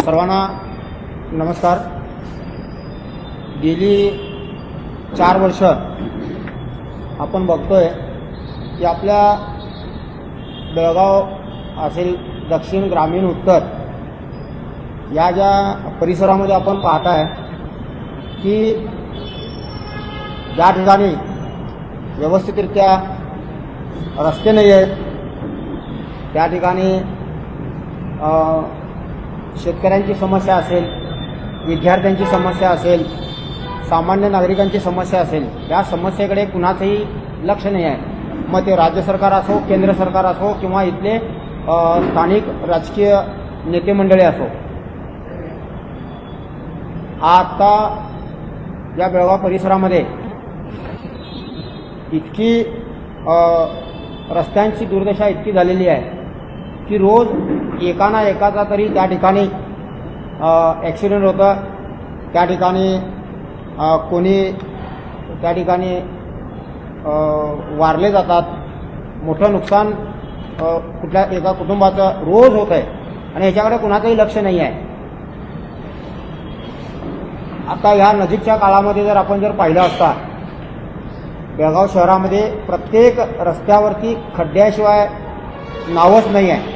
सर्वांना नमस्कार। गेली 4 वर्ष आपण बघतोय की आपल्या बेळगाव असेल, दक्षिण, ग्रामीण, उत्तर या ज्या परिसरामध्ये आपण पाहताय की ज्या ठिकाणी व्यवस्थितरित्या रस्ते नाही आहेत, त्या ठिकाणी शेतकऱ्यांची समस्या असेल, विद्यार्थ्यांची समस्या असेल, सामान्य नागरिकांची समस्या असेल, या समस्येकडे कुणाचंही लक्ष नाही आहे। मग ते राज्य सरकार असो, केंद्र सरकार असो किंवा इथले स्थानिक राजकीय नेते मंडळी असो। आता या बेळगाव परिसरामध्ये इतकी रस्त्यांची दुर्दशा इतकी झालेली आहे की रोज एकाना एकाचा तरी त्या ठिकाणी ॲक्सिडेंट होतं, त्या ठिकाणी कोणी त्या ठिकाणी वारले जातात, मोठं नुकसान कुठल्या एका कुटुंबाचं रोज होत आहे आणि ह्याच्याकडे कुणाचंही लक्ष नाही आहे। आता या नजीकच्या काळामध्ये जर आपण पाहिलं असता, बेळगाव शहरामध्ये प्रत्येक रस्त्यावरती खड्ड्याशिवाय नावच नाही आहे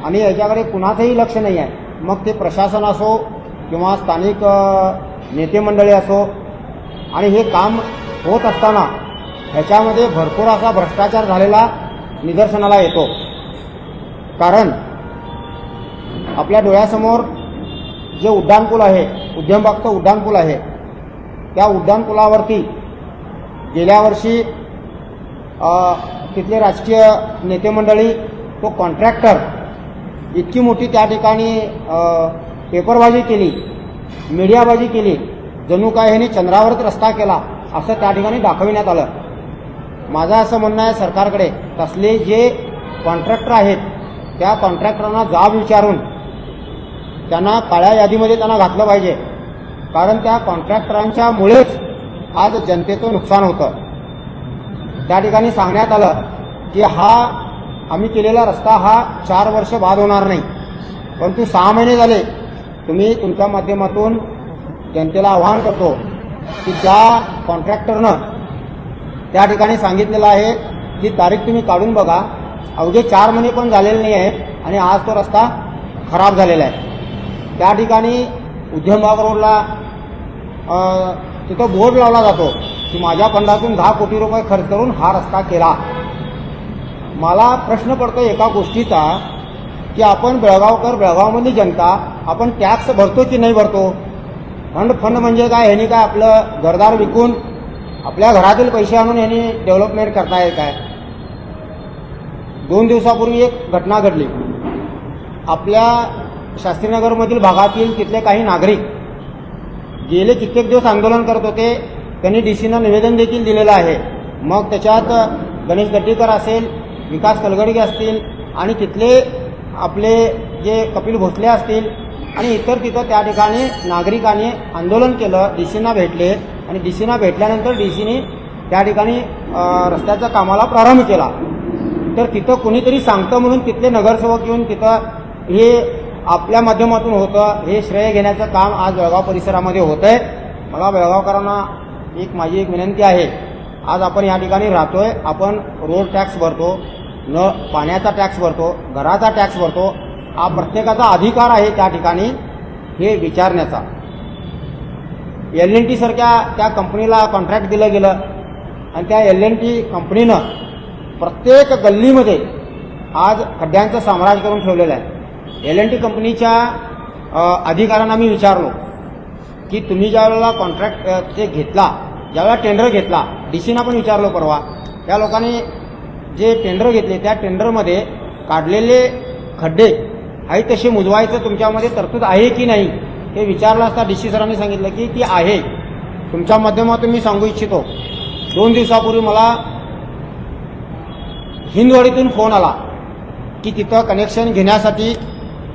आणि याच्याकडे कुणाचंही लक्ष नाही आहे। मग ते प्रशासन असो किंवा स्थानिक नेते मंडळी असो, आणि हे काम होत असताना ह्याच्यामध्ये भरपूर असा भ्रष्टाचार झालेला निदर्शनाला येतो। कारण आपल्या डोळ्यासमोर जे उड्डाणपूल आहे, उद्यमबागचं उड्डाणपूल आहे, त्या उड्डाणपुलावरती गेल्या वर्षी तिथले राजकीय नेते मंडळी, तो कॉन्ट्रॅक्टर इतकी मोठी त्या ठिकाणी पेपरबाजी केली, मीडियाबाजी केली, जणू काय ह्यांनी चंद्रावरच रस्ता केला असं त्या ठिकाणी दाखविण्यात आलं। माझं असं म्हणणं आहे सरकारकडे, तसले जे कॉन्ट्रॅक्टर आहेत त्या कॉन्ट्रॅक्टरांना जाब विचारून त्यांना काळ्या यादीमध्ये त्यांना घातलं पाहिजे। कारण त्या कॉन्ट्रॅक्टरांच्यामुळेच आज जनतेचं नुकसान होतं। त्या ठिकाणी सांगण्यात आलं की हा आम्ही केलेला रस्ता हा 4 वर्ष बाद होणार नाही, परंतु 6 महिने झाले। तुम्ही तुमच्या माध्यमातून जनतेला आवाहन करतो की त्या कॉन्ट्रॅक्टरनं त्या ठिकाणी सांगितलेलं आहे की तारीख तुम्ही काढून बघा, अवघे 4 महिने पण झालेले नाही आहेत आणि आज तो रस्ता खराब झालेला आहे। त्या ठिकाणी उद्यमबाग रोडला तिथं बोर्ड लावला जातो की माझ्या फंडातून 10 कोटी रुपये खर्च करून हा रस्ता केला। मला प्रश्न पडतो एका गोष्टीचा की आपण बेळगावकर, बेळगावमधली जनता, आपण टॅक्स भरतो की नाही भरतो? फंड म्हणजे काय? ह्यांनी काय आपलं घरदार विकून आपल्या घरातील पैसे आणून ह्यांनी डेव्हलपमेंट करताय काय? 2 दिवसापूर्वी एक घटना घडली। आपल्या शास्त्रीनगरमधील भागातील तिथले काही नागरिक गेले कित्येक दिवस आंदोलन करत होते। त्यांनी डीसीना निवेदन देखील दिलेलं आहे। मग त्याच्यात गणेश गड्डीकर असेल, विकास कलगडगे असतील आणि तिथले आपले जे कपिल भोसले असतील आणि इतर तिथं त्या ठिकाणी नागरिकांनी आंदोलन केलं, डीसीना भेटले आणि डीसीना भेटल्यानंतर डीसीने त्या ठिकाणी रस्त्याच्या कामाला प्रारंभ केला। तर तिथं कुणीतरी सांगतं म्हणून तिथले नगरसेवक येऊन तिथं हे आपल्या माध्यमातून होतं, हे श्रेय घेण्याचं काम आज बेळगाव परिसरामध्ये होत आहे। मला बेळगावकरांना माझी एक विनंती आहे, आज आपण या ठिकाणी राहतोय, आपण रोड टॅक्स भरतो, पाण्याचा टॅक्स भरतो, घराचा टॅक्स भरतो, हा प्रत्येकाचा अधिकार आहे त्या ठिकाणी हे विचारण्याचा। LNT सारख्या त्या कंपनीला कॉन्ट्रॅक्ट दिलं गेलं आणि त्या LNT कंपनीनं प्रत्येक गल्लीमध्ये आज खड्ड्यांचं साम्राज्य करून ठेवलेलं आहे। LNT कंपनीच्या अधिकाऱ्यांना मी विचारलो की तुम्ही ज्यावेळेला कॉन्ट्रॅक्ट जे घेतला, ज्यावेळेला टेंडर घेतला, डीसीना पण विचारलो परवा, त्या लोकांनी जे टेंडर घेतले त्या टेंडरमध्ये काढलेले खड्डे आहे तसे मुजवायचं तुमच्यामध्ये तरतूद आहे की नाही हे विचारलं असता डीसी सरांनी सांगितलं की ती आहे। तुमच्या माध्यमातून मी सांगू इच्छितो, 2 दिवसापूर्वी मला हिंदवाडीतून फोन आला की तिथं कनेक्शन घेण्यासाठी,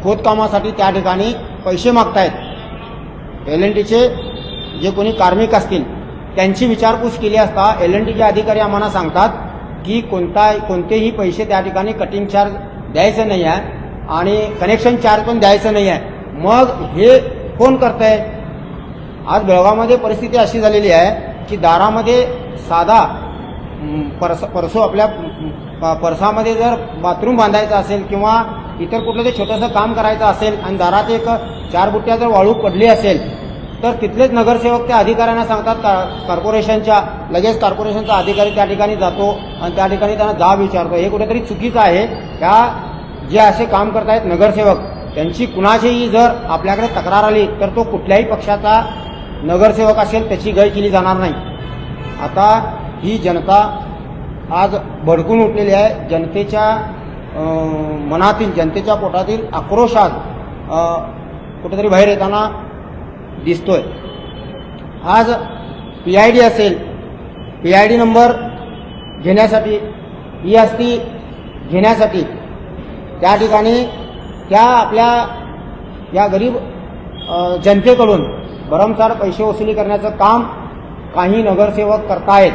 खोदकामासाठी त्या ठिकाणी पैसे मागतायत। LNTचे जे कोणी कार्मिक असतील त्यांची विचारपूस केली असता LNTचे अधिकारी आम्हाला सांगतात की कोणतेही पैसे त्या ठिकाणी कटिंग चार्ज द्यायचं नाही आहे आणि कनेक्शन चार्ज पण द्यायचं नाही आहे। मग हे कोण करतंय? आज बेळगावमध्ये परिस्थिती अशी झालेली आहे की दारामध्ये साधा परसो आपल्या परसामध्ये जर बाथरूम बांधायचं असेल किंवा इतर कुठलं ते छोटंसं काम करायचं असेल आणि दारात एक 4 बुट्ट्या जर वाळू पडली असेल तर तिथलेच नगरसेवक त्या अधिकाऱ्यांना सांगतात कॉर्पोरेशनच्या, लगेच कॉर्पोरेशनचा अधिकारी त्या ठिकाणी जातो आणि त्या ठिकाणी त्यांना जाब विचारतो. हे कुठेतरी चुकीचं आहे. त्या जे असे काम करतायत नगरसेवक, त्यांची कुणाचीही जर आपल्याकडे तक्रार आली तर तो कुठल्याही पक्षाचा नगरसेवक असेल त्याची गय केली जाणार नाही. आता ही जनता आज भडकून उठलेली आहे. जनतेच्या मनातील, जनतेच्या पोटातील आक्रोश आज कुठेतरी बाहेर येताना दिसतोय. आज PID असेल, PID नंबर घेण्यासाठी, EST घेण्यासाठी त्या ठिकाणी त्या आपल्या या गरीब जनतेकडून भरमसाठ पैसे वसुली करण्याचं काम काही नगरसेवक करतायत.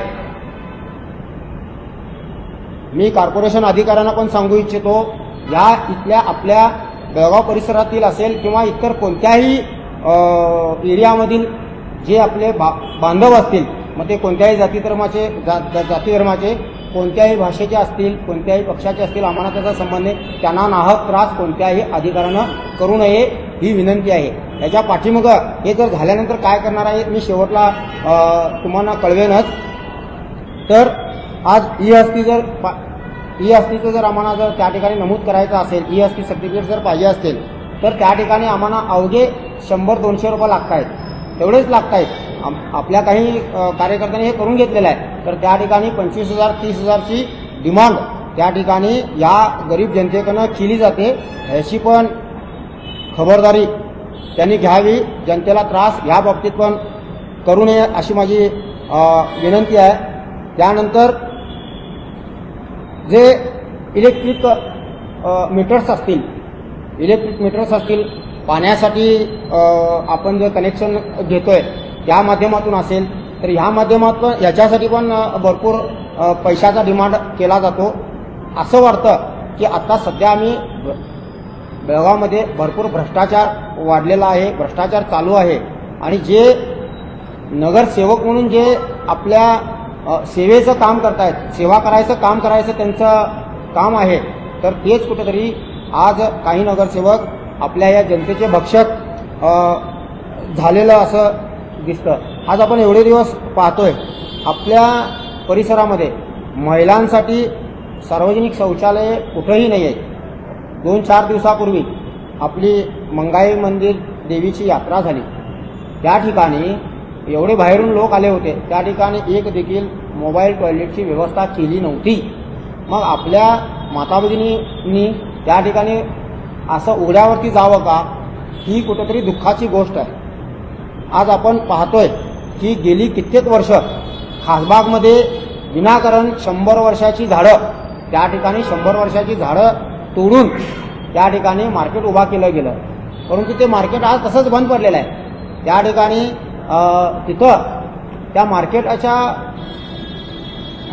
मी कॉर्पोरेशन अधिकाऱ्यांना पण सांगू इच्छितो, या इथल्या आपल्या बेळगाव परिसरातील असेल किंवा इतर कोणत्याही एरियामधील जे आपले बांधव असतील, मग ते कोणत्याही जाती धर्माचे कोणत्याही भाषेचे असतील, कोणत्याही पक्षाचे असतील, आम्हाला त्याचा संबंध आहे. त्यांना नाहक त्रास कोणत्याही अधिकाऱ्यानं करू नये ही विनंती आहे. याच्या पाठीमागं हे जर झाल्यानंतर काय करणार आहे मी शेवटला तुम्हाला कळवेनच. तर आज ESTचं जर आम्हाला जर त्या ठिकाणी नमूद करायचं असेल, EST सर्टिफिकेट जर पाहिजे असेल तर त्या ठिकाणी आम्हाला अवघे 100-200 रुपये लागत आहेत, तेवढेच लागत आहेत. आपल्या काही कार्यकर्त्यांनी हे करून घेतलेलं आहे. तर त्या ठिकाणी 25,000-30,000ची डिमांड त्या ठिकाणी या गरीब जनतेकडनं केली जाते. याची पण खबरदारी त्यांनी घ्यावी. जनतेला त्रास ह्या बाबतीत पण करू नये अशी माझी विनंती आहे. त्यानंतर जे इलेक्ट्रिक मीटर्स असतील, पाण्यासाठी आपण जे कनेक्शन घेतोय त्या माध्यमातून असेल तर ह्या माध्यमातून याच्यासाठी पण भरपूर पैशाचा डिमांड केला जातो. असं वाटतं की आता सध्या आम्ही बेळगावमध्ये भरपूर भ्रष्टाचार वाढलेला आहे, भ्रष्टाचार चालू आहे आणि जे नगरसेवक म्हणून जे आपल्या सेवेचं काम करतायत, सेवा करायचं काम करायचं त्यांचं काम आहे, तर तेच कुठेतरी आज काही नगरसेवक आपल्या या जनतेचे भक्षक झालेलं असं दिसतं. आज आपण एवढे दिवस पाहतोय आपल्या परिसरामध्ये महिलांसाठी सार्वजनिक शौचालय कुठंही नाही आहे. 2-4 दिवसापूर्वी आपली मंगाई मंदिर देवीची यात्रा झाली. त्या ठिकाणी एवढे बाहेरून लोक आले होते, त्या ठिकाणी एक देखील मोबाईल टॉयलेटची व्यवस्था केली नव्हती. मग आपल्या माता भगिनींनी त्या ठिकाणी असं उघड्यावरती जावं का? ही कुठेतरी दुःखाची गोष्ट आहे. आज आपण पाहतोय की गेली कित्येक वर्ष खासबागमध्ये विनाकारण 100 वर्षाची झाडं, त्या ठिकाणी 100 वर्षाची झाडं तोडून त्या ठिकाणी मार्केट उभा केलं गेलं, परंतु ते मार्केट आज तसंच बंद पडलेलं आहे. त्या ठिकाणी तिथं त्या मार्केटच्या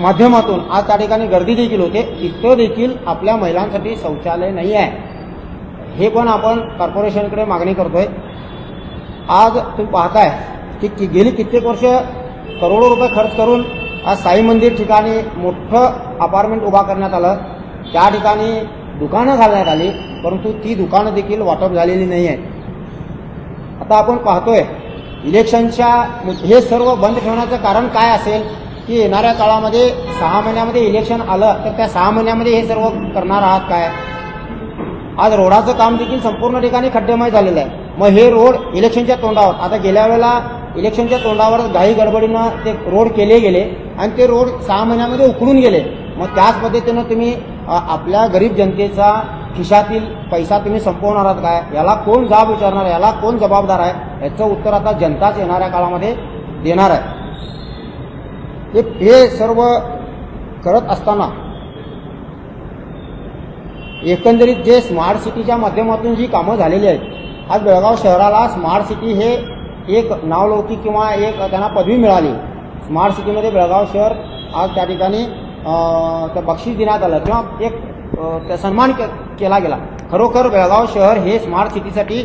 माध्यमातून आज त्या ठिकाणी गर्दी देखील होते. तिथं देखील आपल्या महिलांसाठी शौचालय नाही आहे. हे पण आपण कॉर्पोरेशनकडे मागणी करतोय. आज तुम्ही पाहताय की गेली कित्येक वर्ष करोडो रुपये खर्च करून आज साई मंदिर ठिकाणी मोठं अपार्टमेंट उभा करण्यात आलं, त्या ठिकाणी दुकानं घालण्यात आली, परंतु ती दुकानं देखील वाटप झालेली नाही आहेत. आता आपण पाहतोय इलेक्शनच्या हे सर्व बंद ठेवण्याचं कारण काय असेल की येणाऱ्या काळामध्ये 6 महिन्यामध्ये इलेक्शन आलं तर त्या 6 महिन्यामध्ये हे सर्व करणार आहात काय? आज रोडाचं काम देखील संपूर्ण ठिकाणी खड्डेमय झालेलं आहे. मग हे रोड इलेक्शनच्या तोंडावर, आता गेल्या वेळेला इलेक्शनच्या तोंडावर घाई गडबडीनं ते रोड केले गेले आणि ते रोड 6 महिन्यामध्ये उकळून गेले. मग त्याच पद्धतीनं तुम्ही आपल्या गरीब जनतेचा खिशातील पैसा तुम्ही संपवणार आहात काय? याला कोण जाब विचारणार, याला कोण जबाबदार आहे? याचं उत्तर आता जनताच येणाऱ्या काळामध्ये देणार आहे. हे सर्व करत असताना एकंदरीत जे स्मार्ट सिटीच्या माध्यमातून जी कामं झालेली आहेत, आज बेळगाव शहराला स्मार्ट सिटी हे एक नावलौकिक किंवा एक त्यांना पदवी मिळाली. स्मार्ट सिटीमध्ये बेळगाव शहर आज त्या ठिकाणी त्या बक्षीस देण्यात आलं किंवा एक सन्मान केला गेला. खरोखर बेळगाव शहर हे स्मार्ट सिटीसाठी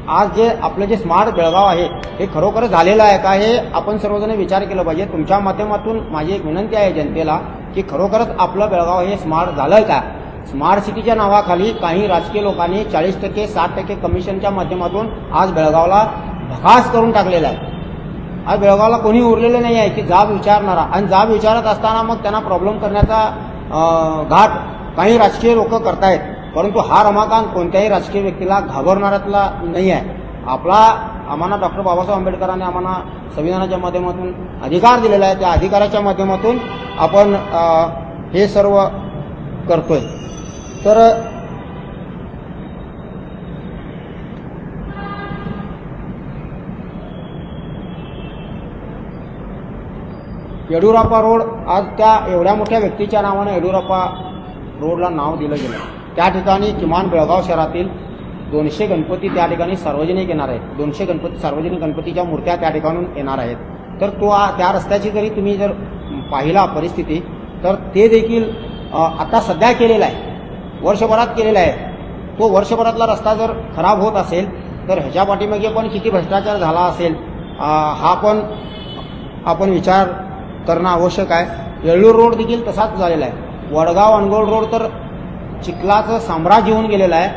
आज जे आपलं जे स्मार्ट बेळगाव आहे हे खरोखर झालेलं आहे का, हे आपण सर्वजण विचार केला पाहिजे. तुमच्या माध्यमातून माझी एक विनंती आहे जनतेला की खरोखरच आपलं बेळगाव हे स्मार्ट झालंय का. स्मार्ट सिटीच्या नावाखाली काही राजकीय लोकांनी 40% 60% कमिशनच्या माध्यमातून आज बेळगावला भकास करून टाकलेला आहे. आज बेळगावला कोणी उरलेलं नाही आहे की जाब विचारणारा, आणि जाब विचारत असताना मग त्यांना प्रॉब्लेम करण्याचा घाट काही राजकीय लोक करतायत. परंतु हा रमाकांत कोणत्याही राजकीय व्यक्तीला घाबरणाऱ्यातला नाही आहे. आम्हाला डॉक्टर बाबासाहेब आंबेडकरांनी आम्हाला संविधानाच्या माध्यमातून अधिकार दिलेला आहे. त्या अधिकाराच्या माध्यमातून आपण हे सर्व करतोय. तर येडुरप्पा रोड, आज त्या एवढ्या मोठ्या व्यक्तीच्या नावाने येडुरप्पा रोडला नाव दिलं गेलं. त्या ठिकाणी किमान बेळगाव शहरातील 200 गणपती त्या ठिकाणी सार्वजनिक येणार आहेत. 200 गणपती सार्वजनिक गणपतीच्या मूर्त्या त्या ठिकाणून येणार आहेत. तर त्या रस्त्याची जरी तुम्ही जर पाहिला परिस्थिती, तर ते देखील आता सध्या केलेला आहे, वर्षभरात केलेला आहे. तो वर्षभरातला रस्ता जर खराब होत असेल तर ह्याच्या पाठीमागे पण किती भ्रष्टाचार झाला असेल हा पण आपण विचार करणं आवश्यक आहे. येळ्ळूर रोड देखील तसाच झालेला आहे. वडगाव अनगोल रोड तर चिखलाचं साम्राज्य होऊन गेलेलं आहे.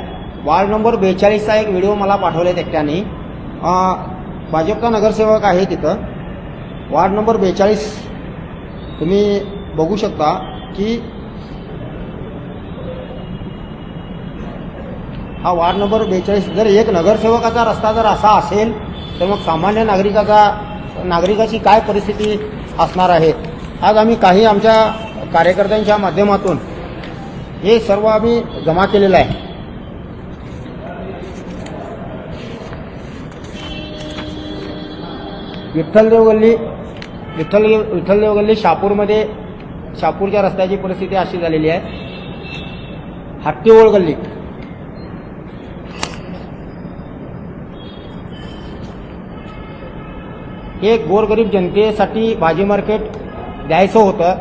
वार्ड नंबर 42चा एक व्हिडिओ मला पाठवले एकट्याने. भाजपचा नगरसेवक आहे तिथं. वार्ड नंबर 42 तुम्ही बघू शकता की हा वार्ड नंबर 42. जर एक नगरसेवकाचा रस्ता जर असा असेल तर मग सामान्य नागरिकाची काय परिस्थिती असणार आहे. आज आम्ही काही आमच्या कार्यकर्त्यांच्या माध्यमातून हे सर्व आम्ही जमा केलेलं आहे. विठ्ठलदेव गल्ली शापूरच्या रस्त्याची परिस्थिती अशी झालेली आहे. हट्टीओळ गल्ली, हे गोरगरीब जनतेसाठी भाजी मार्केट द्यायचं होतं.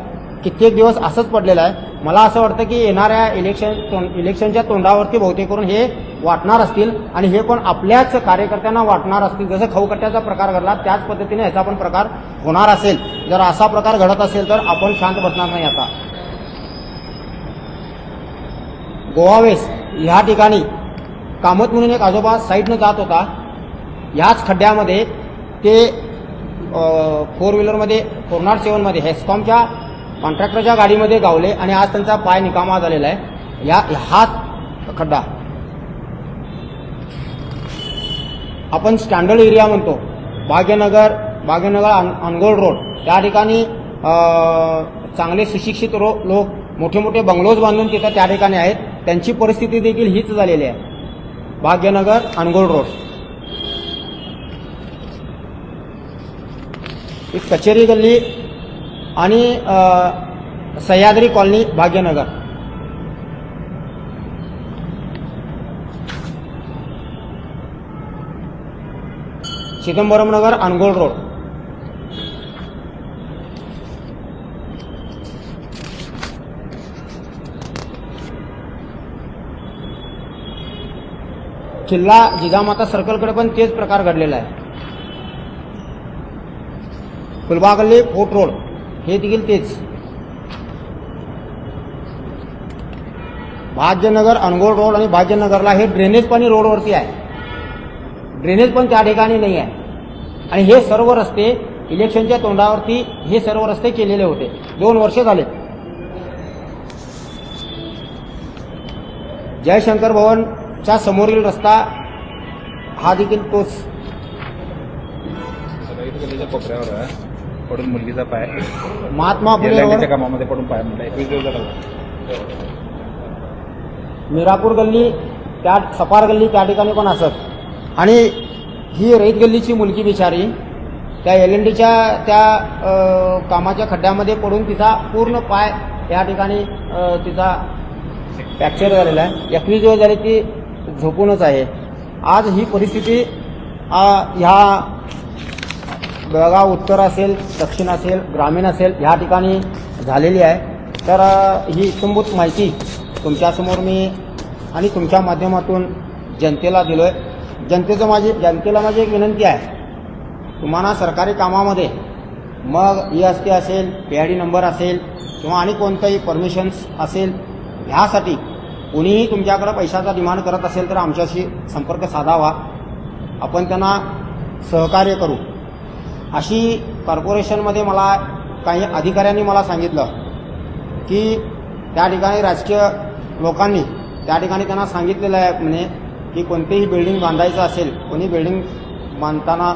कित्येक दिवस असंच पडलेलं आहे. मला असं वाटतं की येणाऱ्या इलेक्शनच्या तोंडावरती बहुतेक करून हे वाटणार असतील, आणि हे पण आपल्याच कार्यकर्त्यांना वाटणार असतील. जसं खाऊकट्ट्याचा प्रकार घडला त्याच पद्धतीने ह्याचा पण प्रकार होणार असेल. जर असा प्रकार घडत असेल तर आपण शांत बसणार नाही. आता गोवावेस ह्या ठिकाणी कामत म्हणून एक आजोबा साईडनं जात होता. ह्याच खड्ड्यामध्ये ते 4 व्हीलरमध्ये 407मध्ये हेस्कॉमच्या कॉन्ट्रॅक्टरच्या गाडीमध्ये गावले आणि आज त्यांचा पाय निकामा झालेला आहे. हाच खड्डा आपण स्टँडर्ड एरिया म्हणतो. भाग्यनगर अनगोल रोड त्या ठिकाणी चांगले सुशिक्षित लोक मोठे मोठे बंगलोज बांधून तिथं त्या ठिकाणी आहेत. त्यांची परिस्थिती देखील हीच झालेली आहे. भाग्यनगर अनगोल रोड, एक कचेरी गल्ली आणि सह्याद्री कॉलनी भाग्यनगर. चिदंबरम नगर अनगोल रोड, किल्ला जिजामाता सर्कलकडे पण तेच प्रकार घडलेला आहे. फुलबागल्ली फोर्ट रोड हे देखील तेच. भाग्यनगर अनगोल रोड आणि भाग्यनगरला हे ड्रेनेज पाणी रोडवरती आहे. ड्रेनेज पण त्या ठिकाणी नाही आहे. आणि हे सर्व रस्ते इलेक्शनच्या तोंडावरती हे सर्व रस्ते केलेले होते. 2 वर्ष झाले. जयशंकर भवनच्या समोरील रस्ता हा देखील तोच. पडून मुलगीचा पाय महात्मा फुले कामामध्ये पडून पाय म्हणतात. मीरापूर गल्ली त्या सपार गल्ली त्या ठिकाणी पण असत. आणि ही रईत गल्लीची मुलगी बिचारी त्या LNDच्या त्या कामाच्या खड्ड्यामध्ये पडून तिचा पूर्ण पाय त्या ठिकाणी तिचा फ्रॅक्चर झालेला आहे. 21 दिवस झाले ती झोपूनच आहे. आज ही परिस्थिती ह्या बेळगाव उत्तर असेल, दक्षिण असेल, ग्रामीण असेल ह्या ठिकाणी झालेली आहे. तर ही इत्थंभूत माहिती तुमच्यासमोर मी आणि तुमच्या माध्यमातून जनतेला दिलोय. जनतेला माझी एक विनंती आहे, तुम्हाला सरकारी कामामध्ये मग EST असेल, PID नंबर असेल किंवा आणि कोणतंही परमिशन्स असेल, ह्यासाठी कोणीही तुमच्याकडे पैशाचा डिमांड करत असेल तर आमच्याशी संपर्क साधावा, आपण त्यांना सहकार्य करू. अशी कॉर्पोरेशनमध्ये मला काही अधिकाऱ्यांनी मला सांगितलं की त्या ठिकाणी राजकीय लोकांनी त्या ठिकाणी त्यांना सांगितलेलं आहे म्हणे की कोणतीही बिल्डिंग बांधायचं असेल, कोणी बिल्डिंग बांधताना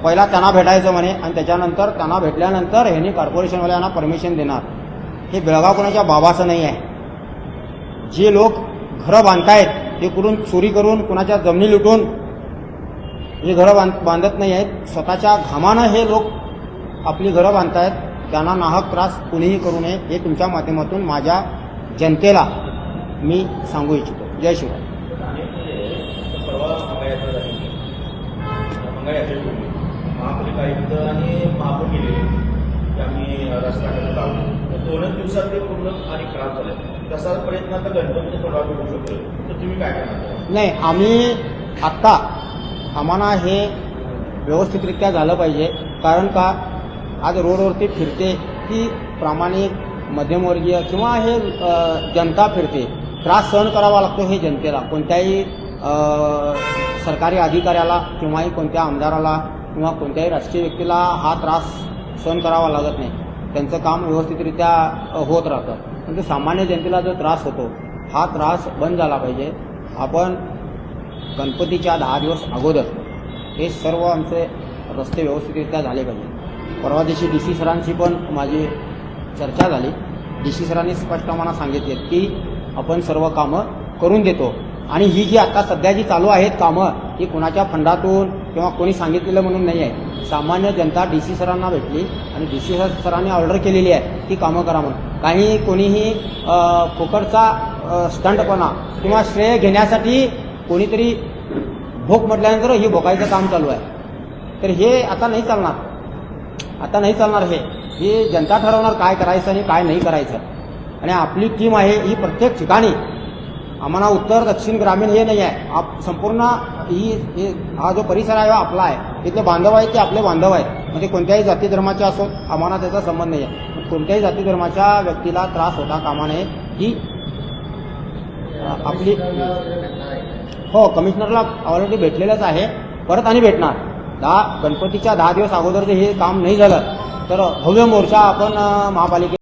पहिला त्यांना भेटायचं म्हणे आणि त्याच्यानंतर त्यांना भेटल्यानंतर ह्यांनी कॉर्पोरेशनवाल्यांना परमिशन देणार. हे बेळगाव कोणाच्या बाबाचं नाही आहे. जे लोक घरं बांधतायत ते कुठून चोरी करून कुणाच्या जमिनी लुटून हे घरं बांधत नाही आहेत. स्वतःच्या घामानं हे लोक आपली घरं बांधतायत. त्यांना नाहक त्रास कुणीही करू नये हे तुमच्या माध्यमातून माझ्या जनतेला मी सांगू इच्छितो. जय शिवराय. परवा मंगळयात्रा झाली. मंगळयात्रेपूर्वी महापालिका आयुक्त आणि महापौर गेलेले की आम्ही रस्ता कसं लावलो, तर 2 दिवसात ते पूर्ण आणि खराब झाले. तसा प्रयत्न आता गणपतीच्या तोंडावर होऊ शकतो, तर तुम्ही काय करणार? नाही, आम्ही आत्ता आम्हाला हे व्यवस्थितरित्या झालं पाहिजे. कारण का आज रोडवरती फिरते ती प्रामाणिक मध्यमवर्गीय किंवा हे जनता फिरते, त्रास सहन करावा लागतो हे जनतेला. कोणत्याही सरकारी अधिकाऱ्याला किंवा कोणत्या आमदाराला किंवा कोणत्याही राजकीय व्यक्तीला हा त्रास सहन करावा लागत नाही. त्यांचं काम व्यवस्थितरित्या होत राहतं. परंतु सामान्य जनतेला जो त्रास होतो हा त्रास बंद झाला पाहिजे. आपण गणपतीच्या 10 दिवस अगोदर हे सर्व आमचे रस्ते व्यवस्थितरित्या झाले पाहिजे. परवा दिवशी DC सरांशी पण माझी चर्चा झाली. DC सरांनी स्पष्ट आम्हाला सांगितले की आपण सर्व कामं करून देतो आणि ही जी आता सध्या जी चालू आहेत कामं ही कुणाच्या फंडातून किंवा कोणी सांगितलेलं म्हणून नाही आहे. सामान्य जनता DC सरांना भेटली आणि DC सरांनी ऑर्डर केलेली आहे ती कामं करा म्हणून. काही कोणीही फुकटचा स्टंटपणा किंवा श्रेय घेण्यासाठी कोणीतरी भोक म्हटल्यानंतर ही भोकायचं काम चालू आहे. तर हे आता नाही चालणार. हे जनता ठरवणार काय करायचं आणि काय नाही करायचं. आणि आपली टीम आहे ही प्रत्येक ठिकाणी, आम्हाला उत्तर दक्षिण ग्रामीण हे नाही आहे, संपूर्ण हा जो परिसर आहे आपला आहे. इथले बांधव आहेत ते आपले बांधव आहेत. म्हणजे कोणत्याही जाती धर्माचे असो आम्हाला त्याचा संबंध नाही आहे. कोणत्याही जाती धर्माच्या व्यक्तीला त्रास होता कामा नये ही आपली. हो, कमिशनरला ऑलरेडी भेटलेलंच आहे, परत आणि भेटणार. गणपतीच्या 10 दिवस अगोदर जर हे काम नाही झालं तर भव्य मोर्चा आपण महापालिकेत